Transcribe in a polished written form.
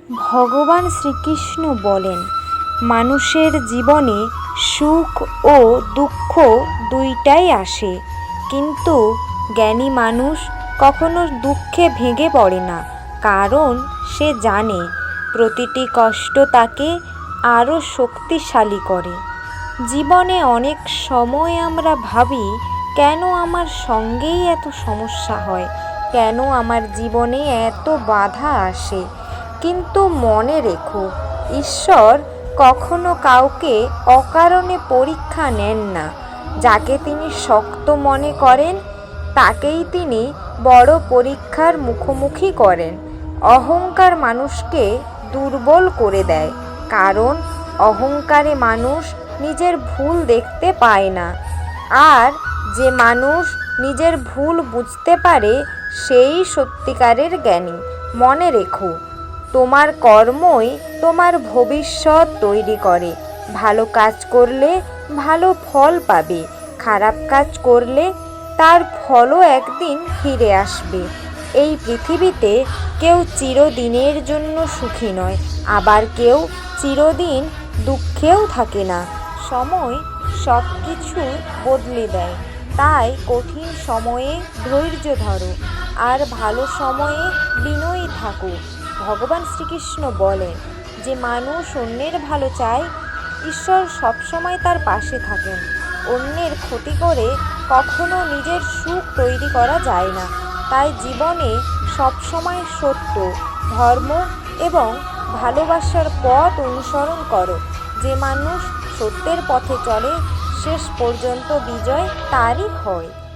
ভগবান শ্রীকৃষ্ণ বলেন, মানুষের জীবনে সুখ ও দুঃখ দুইটাই আসে, কিন্তু জ্ঞানী মানুষ কখনো দুঃখে ভেঙে পড়ে না, কারণ সে জানে প্রতিটি কষ্ট তাকে আরও শক্তিশালী করে। জীবনে অনেক সময় আমরা ভাবি, কেন আমার সঙ্গেই এত সমস্যা হয়, কেন আমার জীবনে এত বাধা আসে। কিন্তু মনে রেখো, ঈশ্বর কখনো কাউকে অকারণে পরীক্ষা নেন না। যাকে তিনি শক্ত মনে করেন তাকেই তিনি বড় পরীক্ষার মুখোমুখি করেন। অহংকার মানুষকে দুর্বল করে দেয়, কারণ অহংকারে মানুষ নিজের ভুল দেখতে পায় না। আর যে মানুষ নিজের ভুল বুঝতে পারে সেই সত্যিকারের জ্ঞানী। মনে রেখো, তোমার কর্মই তোমার ভবিষ্যৎ তৈরি করে। ভালো কাজ করলে ভালো ফল পাবে, খারাপ কাজ করলে তার ফলও একদিন ফিরে আসবে। এই পৃথিবীতে কেউ চিরদিনের জন্য সুখী নয়, আবার কেউ চিরদিন দুঃখেও থাকে না। সময় সব কিছু বদলে দেয়, তাই কঠিন সময়ে ধৈর্য ধরো আর ভালো সময়ে বিনয়ী থাকো। ভগবান শ্রীকৃষ্ণ বলেন যে মানুষ অন্যের ভালো চায়, ঈশ্বর সবসময় তার পাশে থাকেন। অন্যের ক্ষতি করে কখনো নিজের সুখ তৈরি করা যায় না। তাই জীবনে সবসময় সত্য, ধর্ম এবং ভালোবাসার পথ অনুসরণ করো। যে মানুষ সত্যের পথে চলে শেষ পর্যন্ত বিজয় তারই হয়।